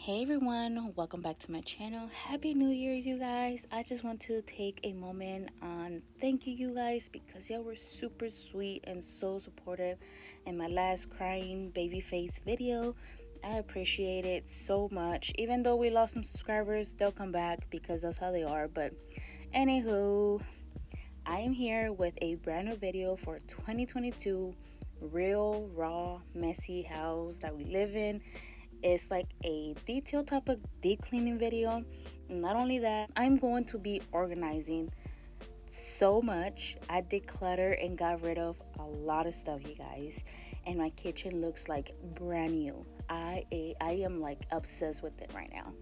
Hey everyone, welcome back to my channel. Happy New Year's, you guys. I just want to take a moment on thank you guys because y'all were super sweet and so supportive in my last crying baby face video. I appreciate it so much. Even though we lost some subscribers, they'll come back because that's how they are. But anywho, I am here with a brand new video for 2022. Real, raw, messy house that we live in. It's like a detailed type of deep cleaning video. Not only that, I'm going to be organizing so much. I decluttered and got rid of a lot of stuff, you guys, and my kitchen looks like brand new. I am like obsessed with it right now.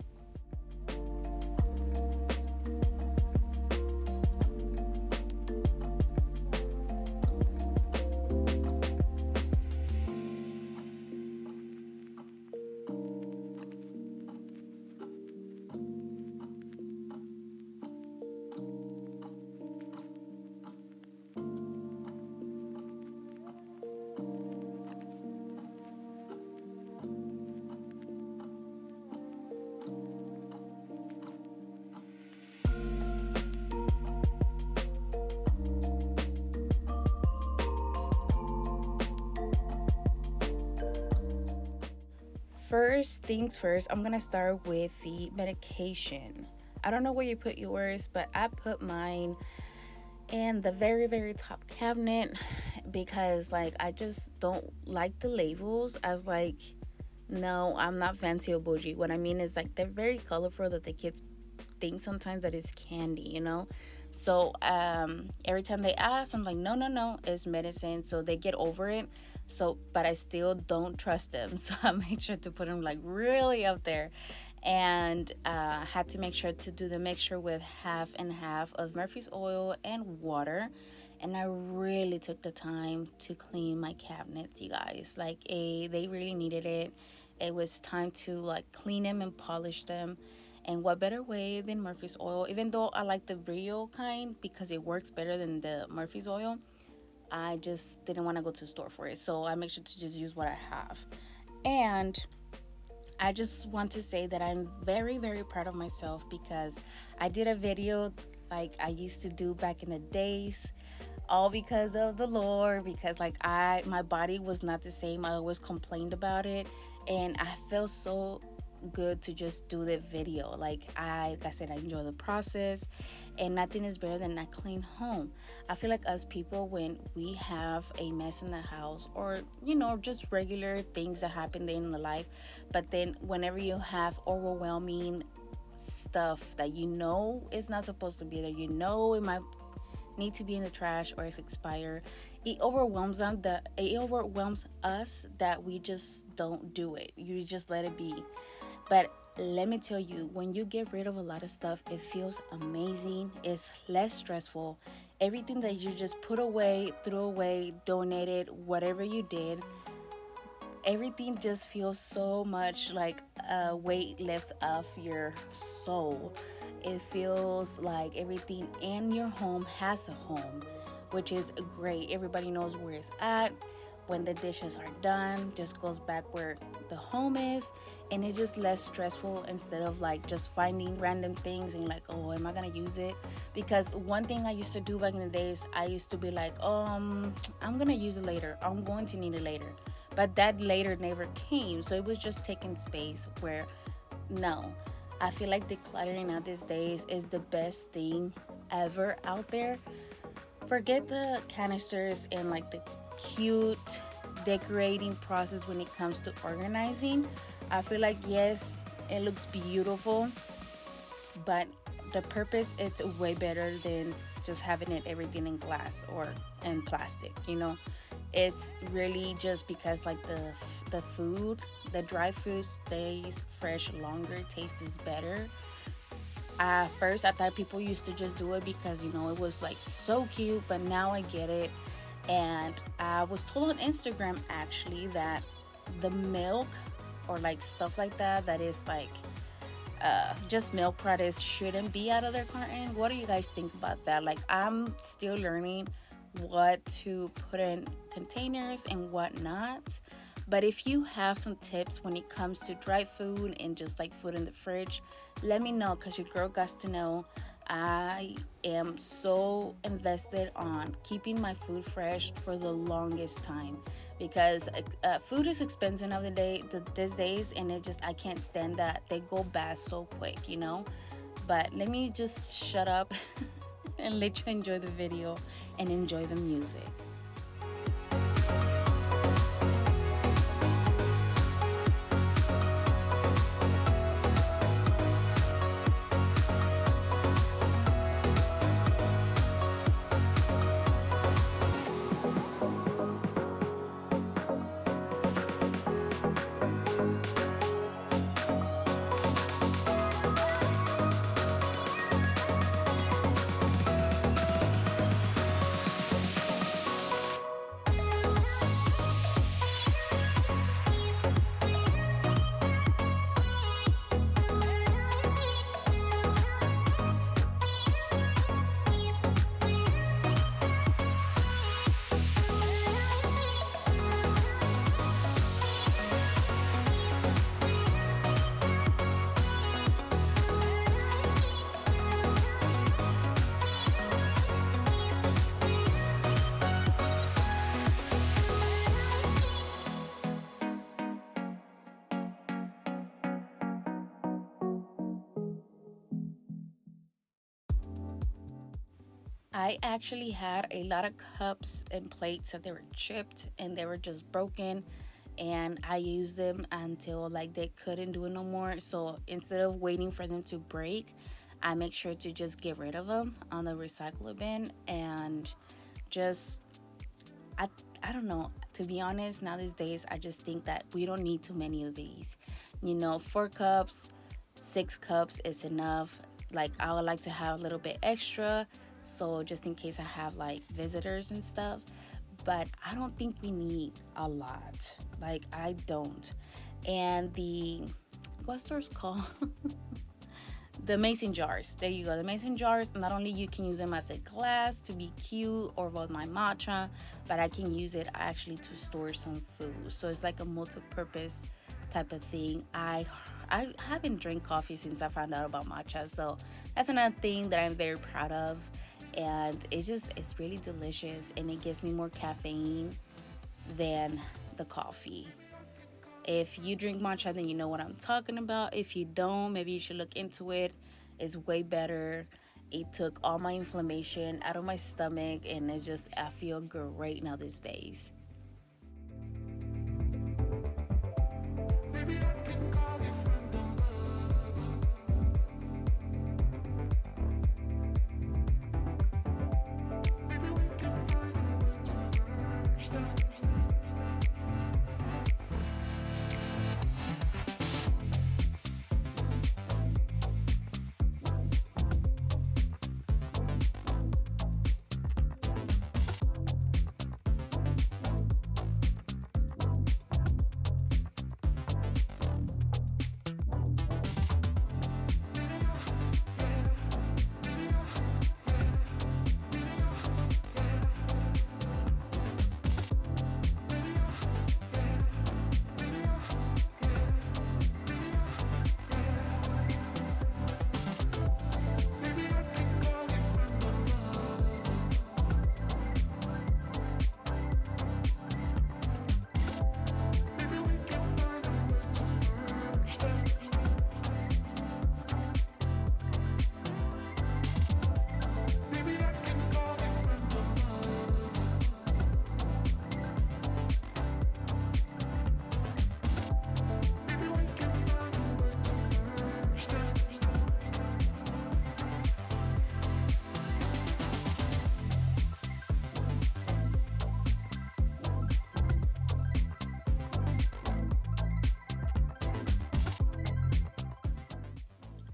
First things first, I'm gonna start with the medication. I don't know where you put yours, but I put mine in the very top cabinet because like I just don't like the labels. As like, no, I'm not fancy or bougie. What I mean is like they're very colorful that the kids think sometimes that it's candy. So every time they ask, I'm like, no, it's medicine. So they get over it. So but I still don't trust them, so I make sure to put them like really up there. And had to make sure to do the mixture with half and half of Murphy's oil and water. And I really took the time to clean my cabinets, you guys. Like they really needed it. It was time to like clean them and polish them. And what better way than Murphy's oil? Even though I like the Brio kind because it works better than the Murphy's oil, I just didn't want to go to the store for it. So I make sure to just use what I have. And I just want to say that I'm very proud of myself because I did a video like I used to do back in the days, all because of the Lord, because like my body was not the same. I always complained about it, and I felt so good to just do the video. Like I said, I enjoy the process, and nothing is better than a clean home. I feel like us people, when we have a mess in the house, or just regular things that happen in the life, but then whenever you have overwhelming stuff that is not supposed to be there, it might need to be in the trash or it's expired, it overwhelms us that we just don't do it. You just let it be. But let me tell you, when you get rid of a lot of stuff, it feels amazing. It's less stressful. Everything that you just put away, threw away, donated, whatever you did, everything just feels so much like a weight lift off your soul. It feels like everything in your home has a home, which is great. Everybody knows where it's at. When the dishes are done, just goes back where the home is, and it's just less stressful instead of like just finding random things and like, oh, am I gonna use it? Because one thing I used to do back in the days, I used to be like, I'm gonna use it later, I'm going to need it later, but that later never came. So it was just taking space. Where no, I feel like decluttering out these days is the best thing ever out there. Forget the canisters and like the cute decorating process when it comes to organizing. I feel like, yes, it looks beautiful, but the purpose is way better than just having everything in glass or in plastic. It's really just because like the food, the dry food stays fresh longer, tastes better. At first I thought people used to just do it because it was like so cute, but now I get it. And I was told on Instagram actually that the milk or like stuff like that is like just milk products shouldn't be out of their carton. What do you guys think about that? Like, I'm still learning what to put in containers and what not, But if you have some tips when it comes to dry food and just like food in the fridge, let me know, because your girl got to know. I am so invested on keeping my food fresh for the longest time, because food is expensive of the day these days, and I can't stand that they go bad so quick. But let me just shut up and let you enjoy the video and enjoy the music. I actually had a lot of cups and plates that they were chipped and they were just broken, and I used them until like they couldn't do it no more. So instead of waiting for them to break, I make sure to just get rid of them on the recycle bin. And just I I don't know, to be honest, now these days I just think that we don't need too many of these. 4 cups, 6 cups is enough. Like, I would like to have a little bit extra, so just in case I have like visitors and stuff. But I don't think we need a lot. Like, I don't. And the what store's called? The mason jars. There you go. The mason jars, not only you can use them as a glass to be cute or with my matcha, but I can use it actually to store some food. So it's like a multi-purpose type of thing. I haven't drank coffee since I found out about matcha, so that's another thing that I'm very proud of. And it's really delicious, and it gives me more caffeine than the coffee. If you drink matcha, then you know what I'm talking about. If you don't, maybe you should look into it. It's way better. It took all my inflammation out of my stomach, and I feel great now these days.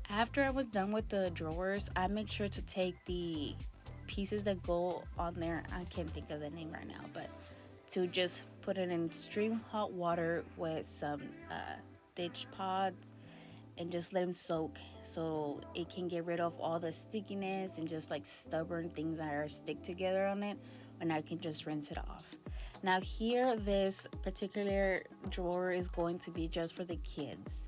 After I was done with the drawers, I make sure to take the pieces that go on there. I can't think of the name right now, but to just put it in extreme hot water with some ditch pods, and just let them soak, so it can get rid of all the stickiness and just like stubborn things that are stick together on it, and I can just rinse it off. Now here, this particular drawer is going to be just for the kids,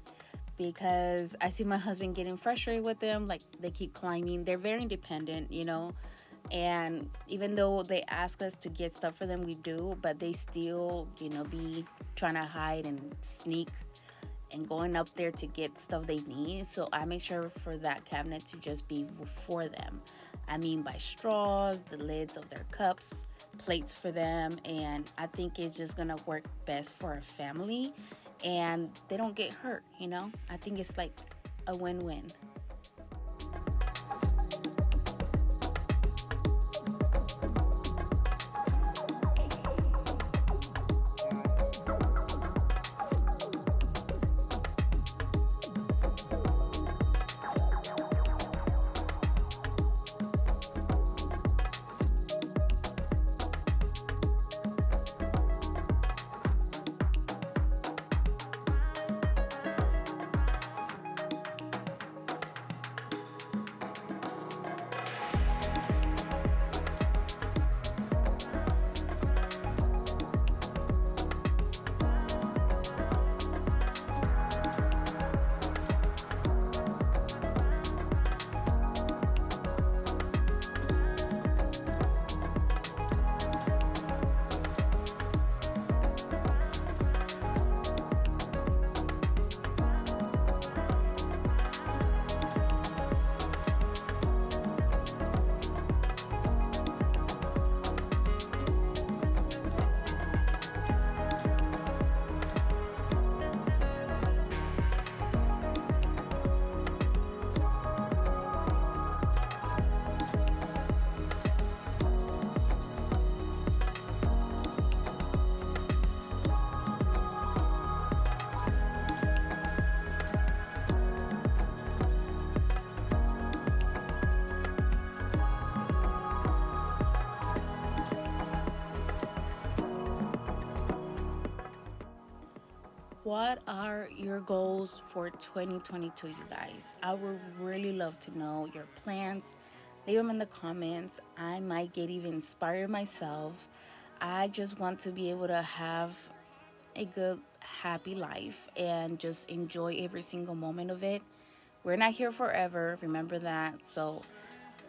because I see my husband getting frustrated with them. Like, they keep climbing. They're very independent, you know. And even though they ask us to get stuff for them, we do, but they still, be trying to hide and sneak and going up there to get stuff they need. So I make sure for that cabinet to just be for them. I mean, by straws, the lids of their cups, plates for them. And I think it's just gonna work best for a family and they don't get hurt, I think it's like a win-win. What are your goals for 2022, you guys? I would really love to know your plans. Leave them in the comments. I might get even inspired myself. I just want to be able to have a good, happy life and just enjoy every single moment of it. We're not here forever, remember that. So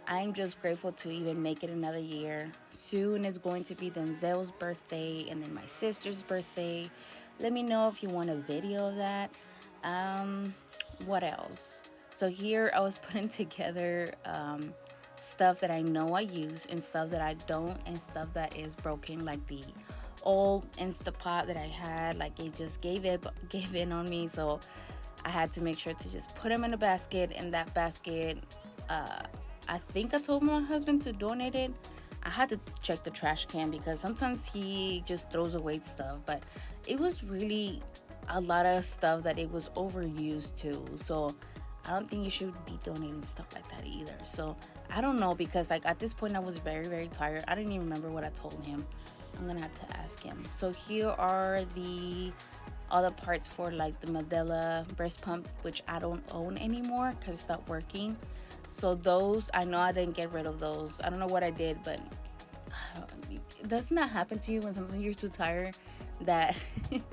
I'm just grateful to even make it another year. Soon is going to be Denzel's birthday and then my sister's birthday. Let me know if you want a video of that. What else? So here I was putting together stuff that I know I use and stuff that I don't, and stuff that is broken, like the old Instapot that I had. Like, it just gave in on me, so I had to make sure to just put them in a basket. And that basket, I think I told my husband to donate it. I had to check the trash can because sometimes he just throws away stuff, but it was really a lot of stuff that it was overused too. So I don't think you should be donating stuff like that either. So I don't know, because like at this point I was very, very tired. I didn't even remember what I told him. I'm gonna have to ask him. So here are the other parts for like the Medela breast pump, which I don't own anymore because it stopped working. So those, I know I didn't get rid of those. I don't know what I did, but doesn't that happen to you when sometimes you're too tired that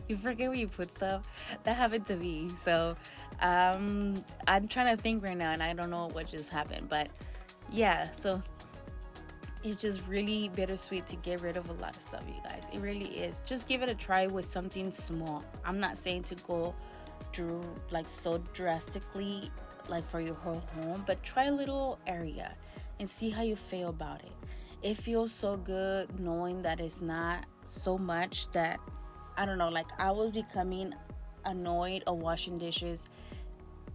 you forget where you put stuff? That happened to me. So I'm trying to think right now and I don't know what just happened. But yeah, so it's just really bittersweet to get rid of a lot of stuff, you guys. It really is. Just give it a try with something small. I'm not saying to go like so drastically like for your whole home, but try a little area and see how you feel about it. It feels so good knowing that it's not so much that, I don't know, like I was becoming annoyed of washing dishes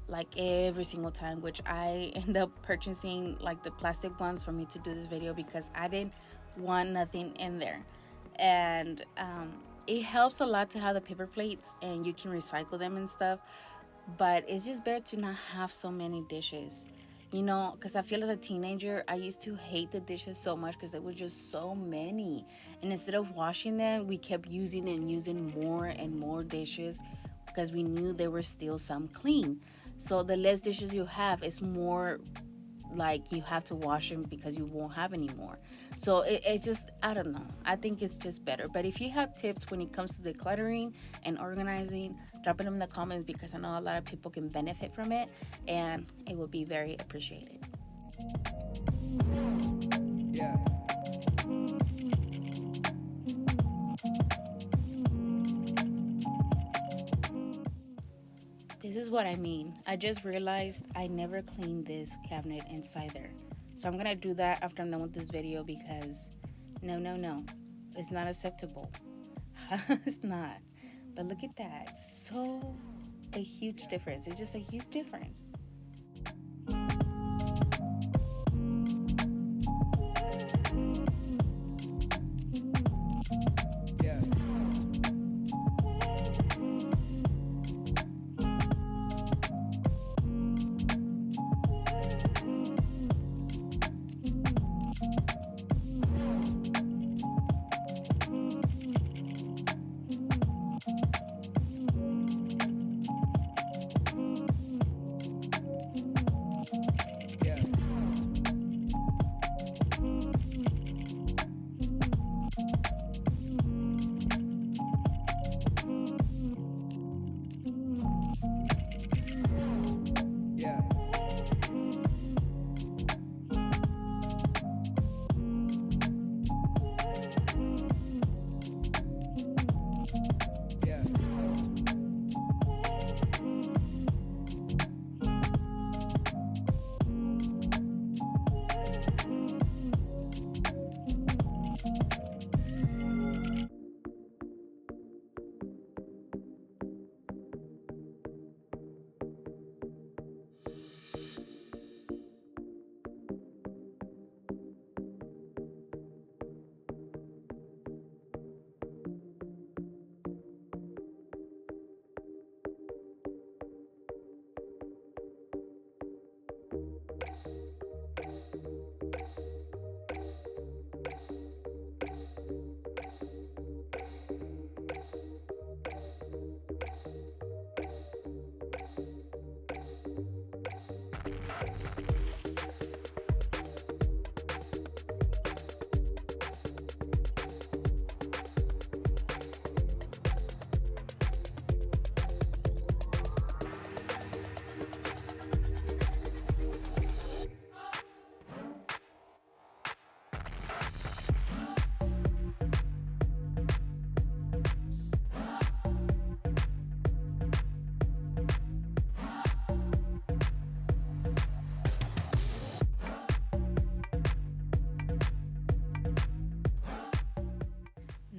like every single time, which I end up purchasing like the plastic ones for me to do this video because I didn't want nothing in there. And it helps a lot to have the paper plates and you can recycle them and stuff, but it's just better to not have so many dishes, because I feel as a teenager I used to hate the dishes so much because there was just so many, and instead of washing them we kept using and using more and more dishes because we knew there were still some clean. So the less dishes you have, it's more like you have to wash them because you won't have any more. So it just, I don't know, I think it's just better. But if you have tips when it comes to decluttering and organizing, drop them in the comments, because I know a lot of people can benefit from it, and it will be very appreciated. Yeah. This is what I mean. I just realized I never cleaned this cabinet inside there. So I'm gonna do that after I'm done with this video, because no, no, no. It's not acceptable. It's not. But look at that. So a huge difference. It's just a huge difference. Yeah.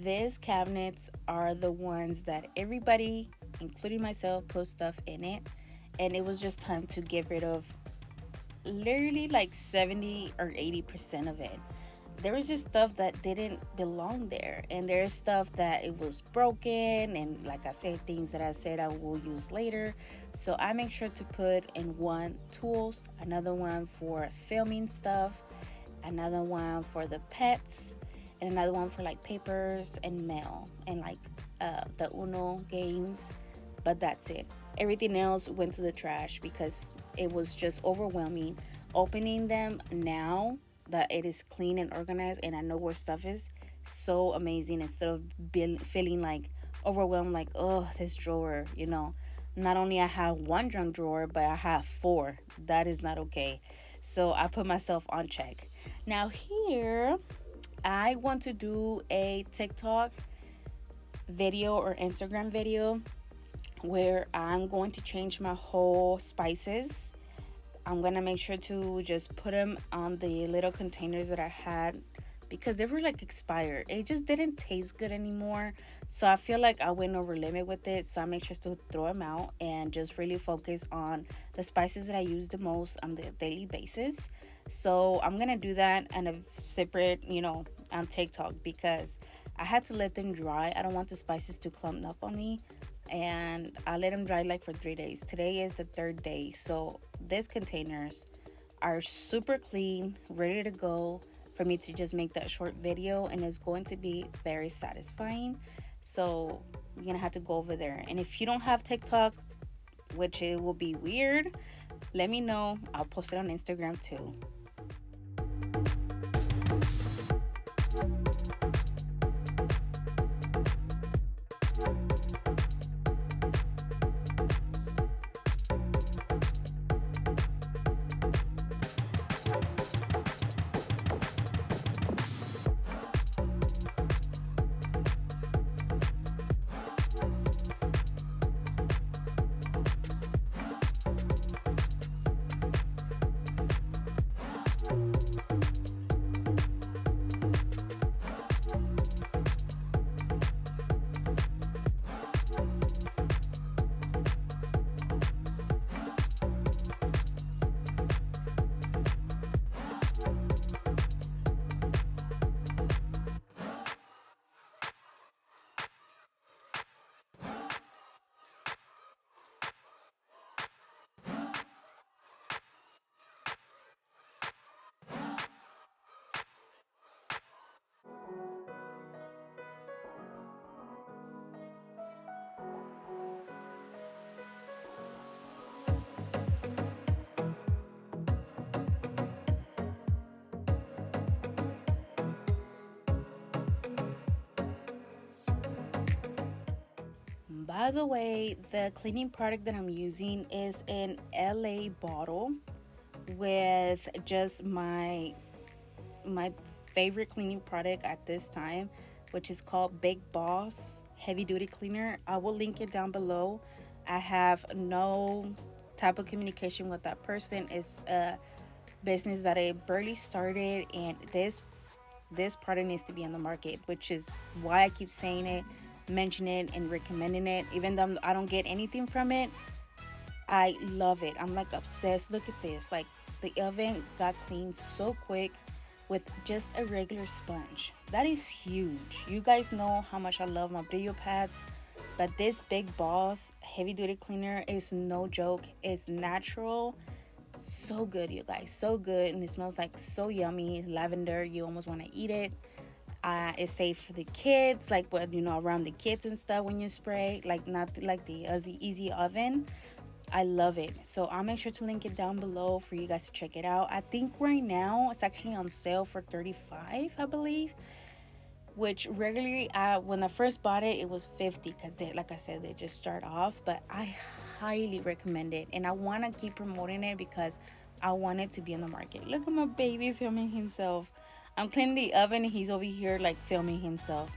These cabinets are the ones that everybody, including myself, put stuff in it. And it was just time to get rid of literally like 70 or 80% of it. There was just stuff that didn't belong there. And there's stuff that it was broken. And like I said, things that I said I will use later. So I make sure to put in one tools, another one for filming stuff, another one for the pets, and another one for like papers and mail and like the Uno games. But that's it. Everything else went to the trash because it was just overwhelming. Opening them now that it is clean and organized and I know where stuff is, so amazing. Instead of feeling like overwhelmed, like, oh, this drawer, not only I have one junk drawer, but I have four. That is not okay. So I put myself on check. Now here, I want to do a TikTok video or Instagram video where I'm going to change my whole spices. I'm going to make sure to just put them on the little containers that I had because they were like expired. It just didn't taste good anymore. So I feel like I went over limit with it. So I make sure to throw them out and just really focus on the spices that I use the most on the daily basis. So I'm going to do that in a separate, on TikTok because I had to let them dry. I don't want the spices to clump up on me. And I let them dry like for 3 days. Today is the third day. So these containers are super clean, ready to go for me to just make that short video. And it's going to be very satisfying. So you're going to have to go over there. And if you don't have TikTok, which it will be weird, let me know. I'll post it on Instagram too. By the way, the cleaning product that I'm using is an LA bottle with just my favorite cleaning product at this time, which is called Big Boss Heavy Duty Cleaner. I will link it down below. I have no type of communication with that person. It's a business that I barely started, and this product needs to be on the market, which is why I keep saying it, mentioning it, and recommending it. Even though I don't get anything from it, I love it. I'm like obsessed. Look at this. Like, the oven got cleaned so quick with just a regular sponge. That is huge. You guys know how much I love my video pads, but this Big Boss heavy duty cleaner is no joke. It's natural. So good, you guys. So good. And it smells like so yummy. Lavender. You almost want to eat it. It's safe for the kids, like, what, around the kids and stuff when you spray, like, not like the easy oven. I love it. So I'll make sure to link it down below for you guys to check it out. I think right now it's actually on sale for $35, I believe, which regularly, when I first bought it, it was $50, because like I said, they just start off. But I highly recommend it, and I want to keep promoting it because I want it to be on the market. Look at my baby filming himself. I'm cleaning the oven and he's over here like filming himself.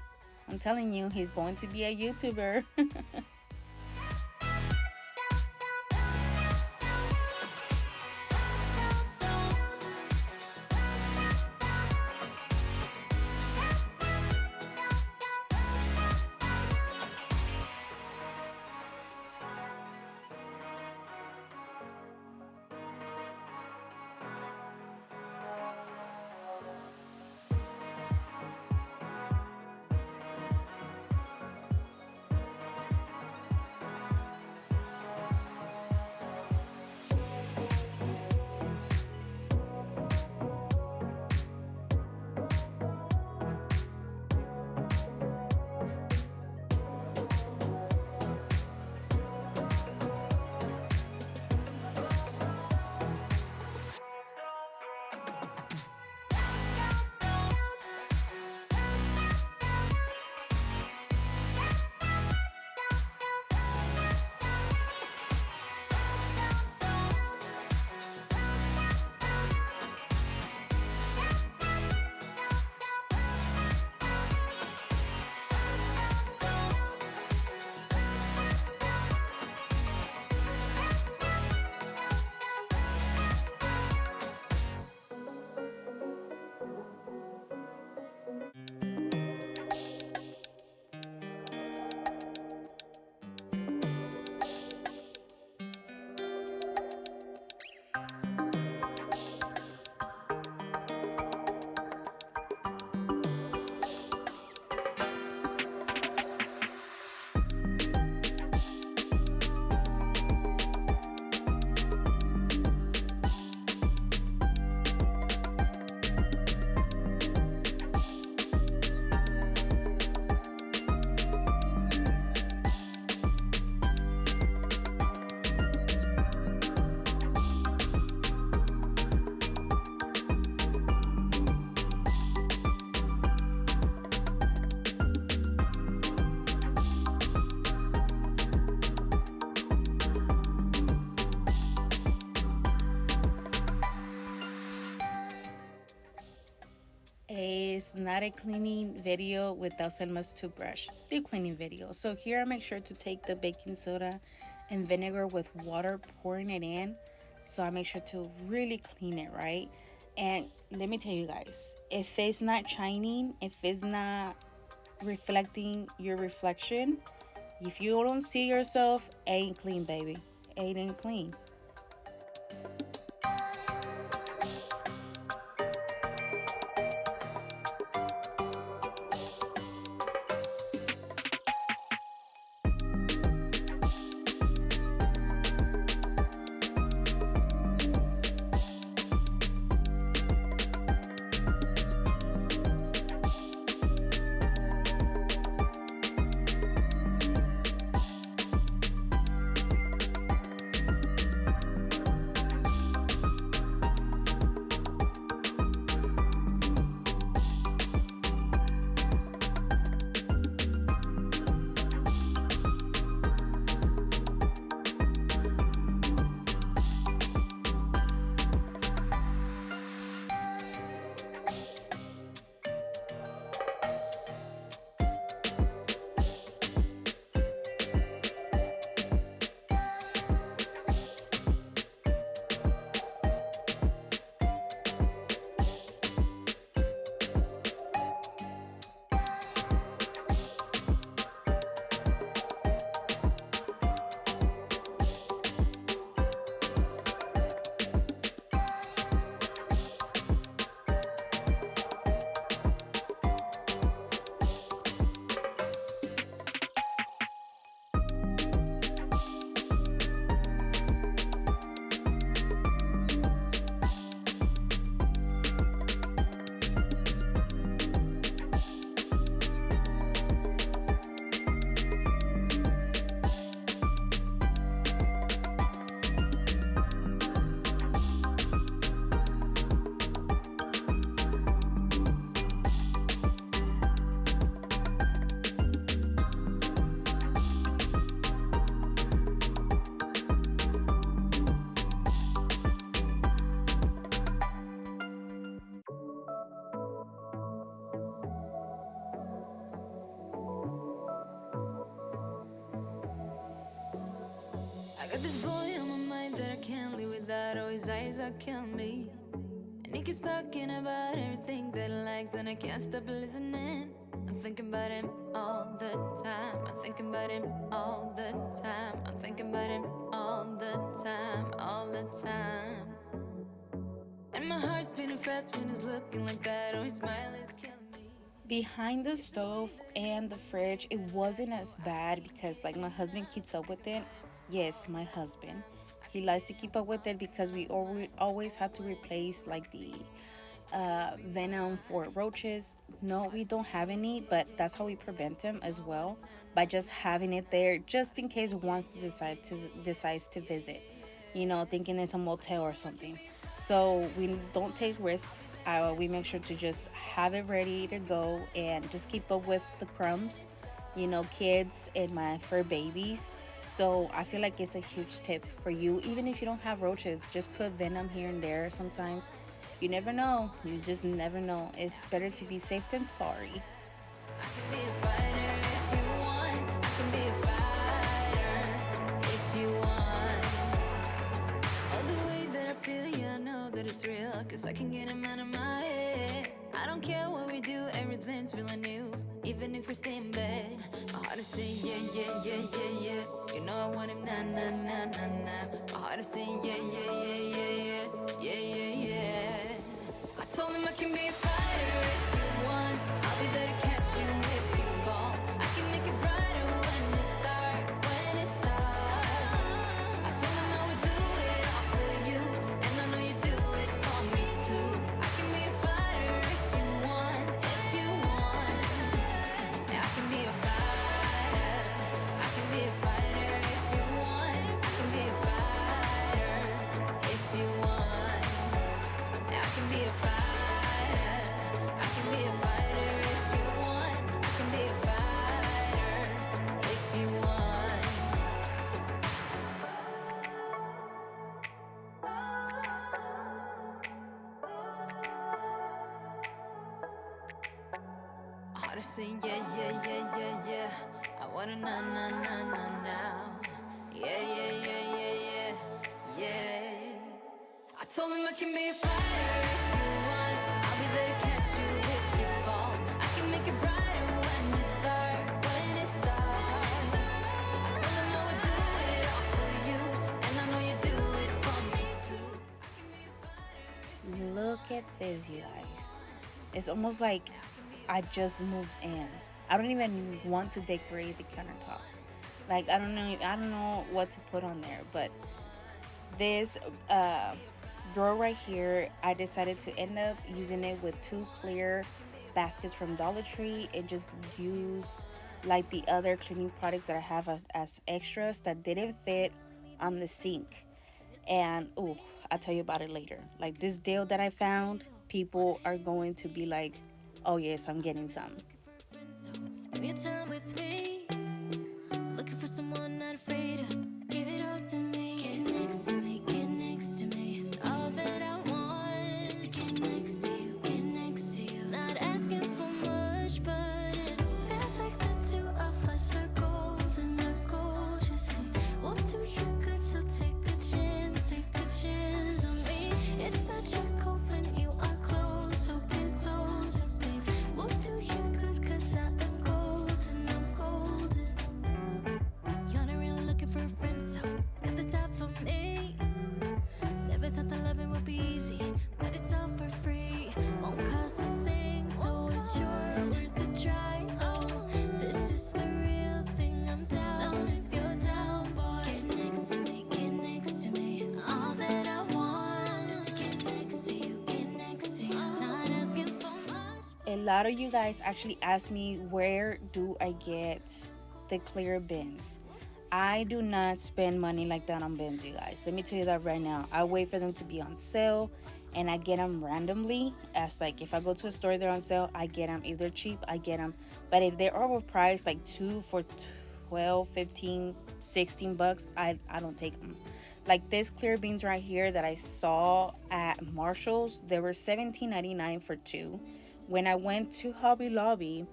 I'm telling you, he's going to be a YouTuber. is not a cleaning video without Selma's toothbrush, deep cleaning video. So here I make sure to take the baking soda and vinegar with water, pouring it in. So I make sure to really clean it, right? And let me tell you guys, if it's not shining, if it's not reflecting your reflection, if you don't see yourself, ain't clean, baby. Ain't clean. I got this boy on my mind that I can't live without. Oh, his eyes are killing me. And he keeps talking about everything that he likes, and I can't stop listening. I'm thinking about him all the time. I'm thinking about him all the time. I'm thinking about him all the time, all the time. And my heart's beating fast when he's looking like that. Oh, his smile is killing me. Behind the stove and the fridge, it wasn't as bad because like my husband keeps up with it. Yes, my husband. He likes to keep up with it because we always have to replace like the venom for roaches. No, we don't have any, but that's how we prevent them as well, by just having it there just in case once decides to visit, you know, thinking it's a motel or something. So we don't take risks. We make sure to just have it ready to go and just keep up with the crumbs, you know, kids and my fur babies. So I feel like it's a huge tip for you. Even if you don't have roaches, just put venom here and there sometimes. You never know. You just never know. It's better to be safe than sorry. I can be a fighter if you want. I can be a fighter if you want. All the way that I feel, yeah, I know that it's real. Cause I can get him out of my head. I don't care what we do, everything's feeling new. Even if we stay in bed, my heart is saying yeah, yeah, yeah, yeah, yeah. You know I want him, nah, nah, nah, nah, nah. My heart is saying yeah, yeah, yeah, yeah, yeah, yeah, yeah, yeah. I told him I can be a fighter if you want. I'll be there to catch you if you fall. I can make it brighter when it's dark, when it's dark. I told him I would do it all for you, and I know you do it for me too. I can be a fighter if you want, if you want. Yeah, I can be a fighter. I can be a fighter if you want. I can be a fighter Started saying yeah. I wanna now. Yeah. I told him I can be a fighter if you want. I'll be there to catch you if you fall. I can make it brighter when it's dark. I told him I would do it all for you, and I know you do it for me too. I can be a fighter. Look at this, you guys. It's almost like I just moved in. I don't even want to decorate the countertop. Like I don't know what to put on there, but this drawer right here, I decided to end up using it with 2 clear baskets from Dollar Tree and just use like the other cleaning products that I have as extras that didn't fit on the sink. And I'll tell you about it later. Like this deal that I found, people are going to be like, oh yes, I'm getting some. Spend your time with me. Looking for someone not afraid to give it all to me. Get next to me, get next to me. All that I want is to get next to you, get next to you. Not asking for much, but it feels like the two of us are golden or gold. You see, we'll do you good, so take a chance on me. It's magical when you are close, so get closer, babe. We'll do you good, 'cause I am golden, I'm golden. You're not really looking for a friend, so at the top for me. Never thought that loving would be easy, but it's all for free. Won't cost a thing, so it's yours, worth a try. Oh, this is the real thing. I'm down if you're down, boy. Get next to me, get next to me. All that I want is to get next to you, get next to you. Not asking for much. A lot of you guys actually ask me, where do I get the clear bins? I do not spend money like that on bins, you guys. Let me tell you that right now. I wait for them to be on sale and I get them randomly. As like if I go to a store, they're on sale, I get them. If they're cheap, I get them. But if they're overpriced, like 2 for 12, 15, 16 bucks, I don't take them. Like this clear beans right here that I saw at Marshall's, they were $17.99 for 2. When I went to Hobby Lobby,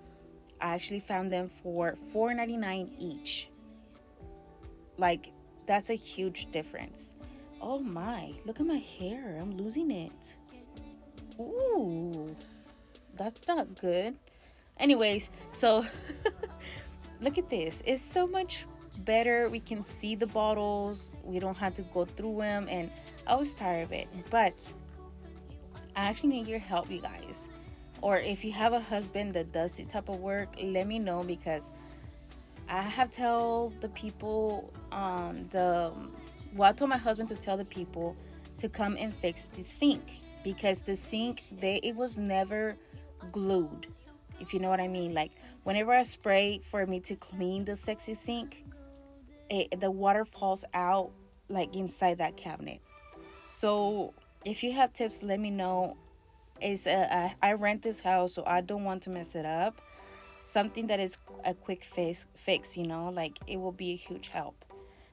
I actually found them for $4.99 each. Like that's a huge difference. Oh my, look at my hair. I'm losing it. Ooh, that's not good. Anyways, so look at this. It's so much better. We can see the bottles. We don't have to go through them. And I was tired of it. But I actually need your help, you guys. Or if you have a husband that does this type of work, let me know, because I have told the people I told my husband to tell the people to come and fix the sink, because the sink, it was never glued, if you know what I mean. Like whenever I spray for me to clean the sexy sink, the water falls out like inside that cabinet. So if you have tips, let me know. I rent this house, so I don't want to mess it up. Something that is a quick fix, you know, like it will be a huge help.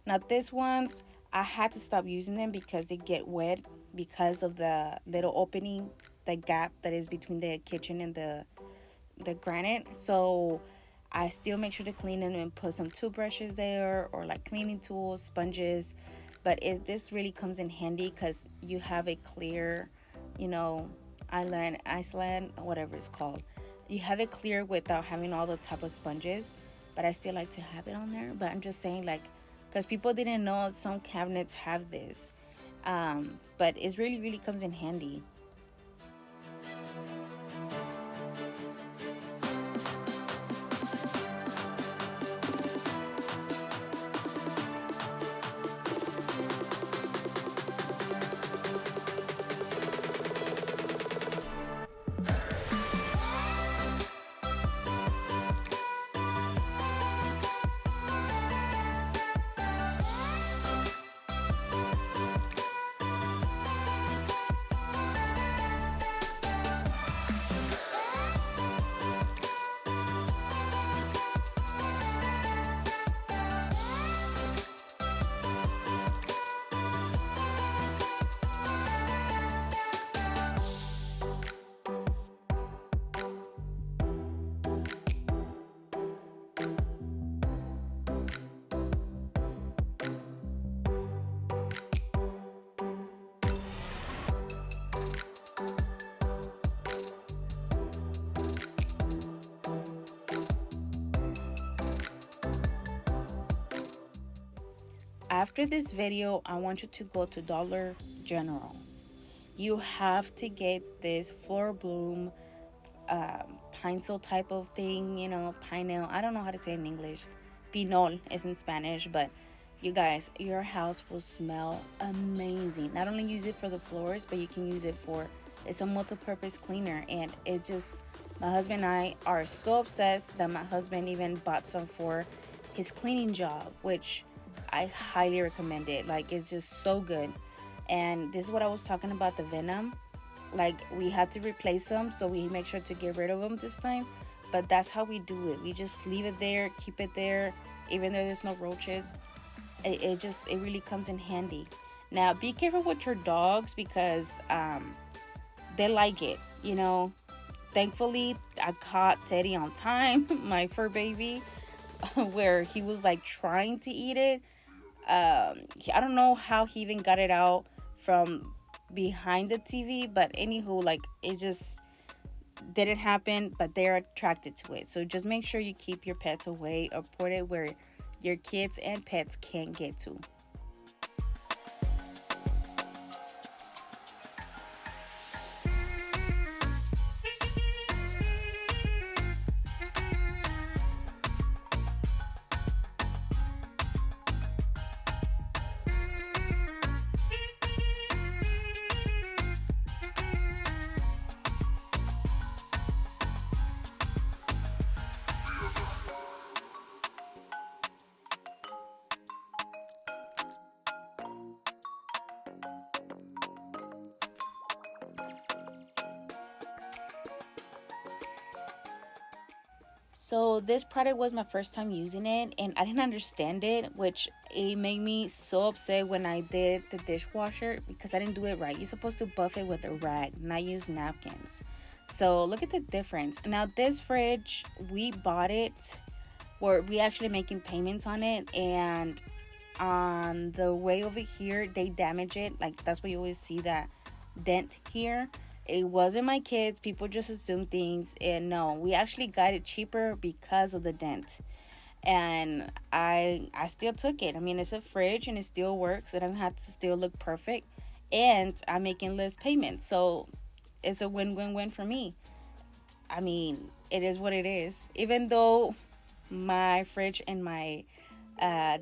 Now this ones, I had to stop using them because they get wet because of the little opening, the gap that is between the kitchen and the granite. So I still make sure to clean them and put some toothbrushes there, or like cleaning tools, sponges. But this really comes in handy because you have a clear, you know, Iceland, whatever it's called. You have it clear without having all the type of sponges, but I still like to have it on there. But I'm just saying, like, because people didn't know some cabinets have this, but it really comes in handy. after this video, I want you to go to Dollar General. You have to get this Floor Bloom pinel type of thing, you know, pinel. I don't know how to say it in English. Pinol is in Spanish, but you guys, your house will smell amazing. Not only use it for the floors, but you can use it for, it's a multi-purpose cleaner. And it just, my husband and I are so obsessed that my husband even bought some for his cleaning job, which I highly recommend it. Like, it's just so good. And this is what I was talking about, the venom. Like, we had to replace them, so we make sure to get rid of them this time. But that's how we do it. We just leave it there, keep it there, even though there's no roaches. It really comes in handy. Now, be careful with your dogs because they like it, you know. Thankfully, I caught Teddy on time, my fur baby, where he was like trying to eat it. I don't know how he even got it out from behind the TV, but anywho, like, it just didn't happen, but they're attracted to it. So just make sure you keep your pets away or put it where your kids and pets can't get to. So this product was my first time using it, and I didn't understand it, which it made me so upset when I did the dishwasher because I didn't do it right. You're supposed to buff it with a rag, not use napkins. So look at the difference. Now this fridge, we bought it, or we actually making payments on it, and on the way over here they damage it. Like, that's why you always see that dent here. It wasn't my kids. People just assume things, and no, we actually got it cheaper because of the dent. And I still took it. I mean, it's a fridge and it still works. It doesn't have to still look perfect, and I'm making less payments, so it's a win-win-win for me. I mean, it is what it is. Even though my fridge and my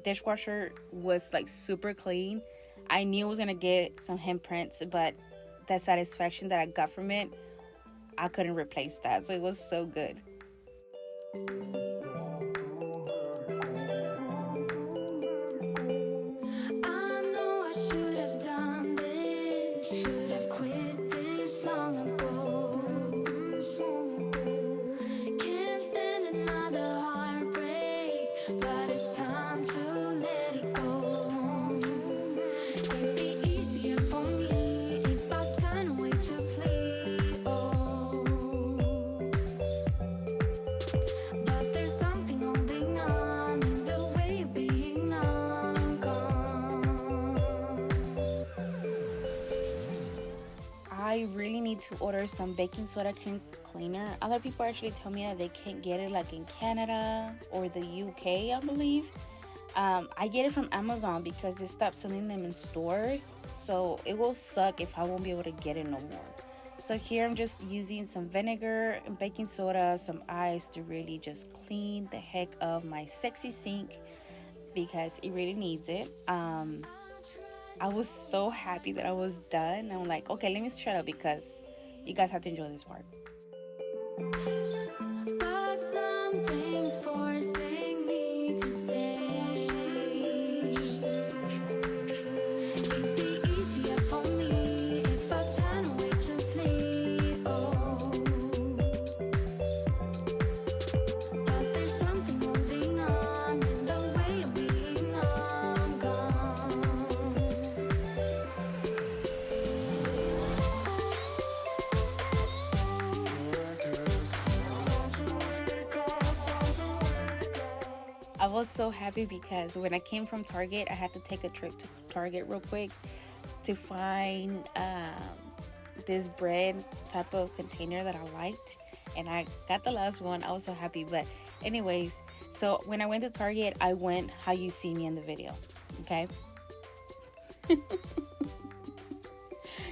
dishwasher was like super clean, I knew I was gonna get some handprints, but the satisfaction that I got from it, I couldn't replace that. So it was so good. I know I should have done this, should have quit this long ago. Can't stand another heartbreak, but it's time to let it go. It'd be easier for me if I turn away to flee. Oh, but there's something holding on in the way of being long gone. I really need to order some baking soda cleaner. Other people actually tell me that they can't get it like in Canada or the UK, I believe. I get it from Amazon because they stopped selling them in stores. So it will suck if I won't be able to get it no more. So here I'm just using some vinegar and baking soda, some ice to really just clean the heck of my sexy sink because it really needs it. I was so happy that I was done. I'm like, okay, let me shut up because you guys have to enjoy this part. But something's forcing me to stay. It'd be easier for me if I turn away to flee. Oh, but there's something holding on in the way of being long gone. I was so happy because when I came from Target, I had to take a trip to Target real quick to find this bread type of container that I liked, and I got the last one. I was so happy. But anyways, so when I went to Target, I went how you see me in the video, okay?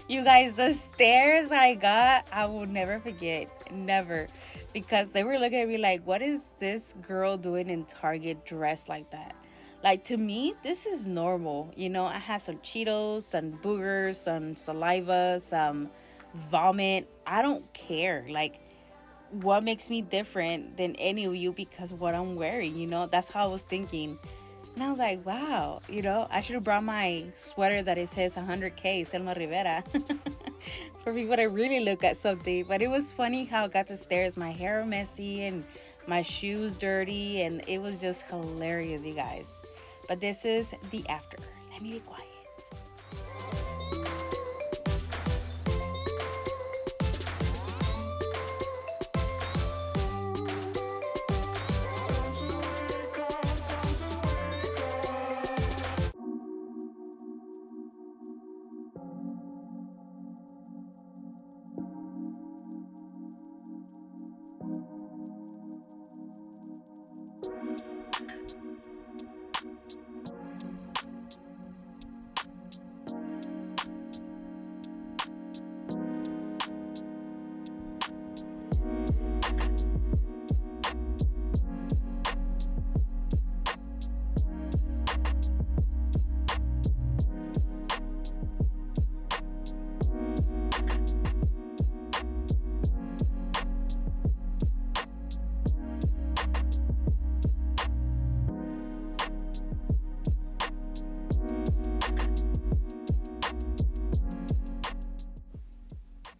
You guys, the stares I got, I will never forget. Never. Because they were looking at me like, what is this girl doing in Target dressed like that? Like, to me, this is normal. You know, I had some Cheetos, some boogers, some saliva, some vomit. I don't care. Like, what makes me different than any of you because of what I'm wearing, you know? That's how I was thinking. And I was like, wow, you know, I should have brought my sweater that it says 100K, Selma Rivera, for people to really look at something. But it was funny how I got the stares, my hair messy and my shoes dirty, and it was just hilarious, you guys. But this is the after. Let me be quiet.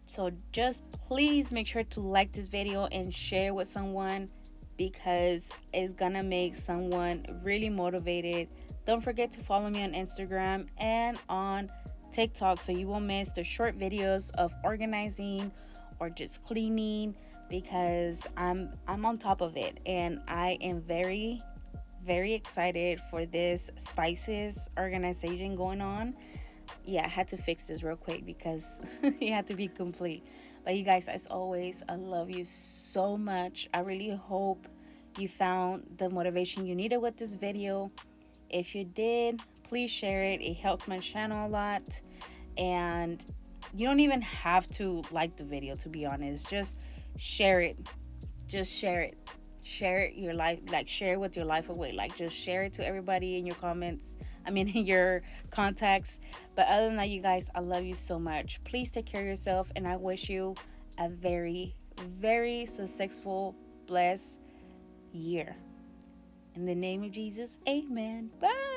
So just please make sure to like this video and share with someone because it's gonna make someone really motivated. Don't forget to follow me on Instagram and on TikTok so you won't miss the short videos of organizing or just cleaning because I'm on top of it and I am very excited for this spices organization going on. Yeah, I had to fix this real quick because it had to be complete. But you guys, as always, I love you so much. I really hope you found the motivation you needed with this video. If you did, please share it. It helps my channel a lot. And you don't even have to like the video, to be honest. Just share it. Just share it. Share it your life, like share it with your life away. Like just share it to everybody in your comments. In your contacts. But other than that, you guys, I love you so much. Please take care of yourself, and I wish you a very, very successful, blessed year. In the name of Jesus, amen. Bye.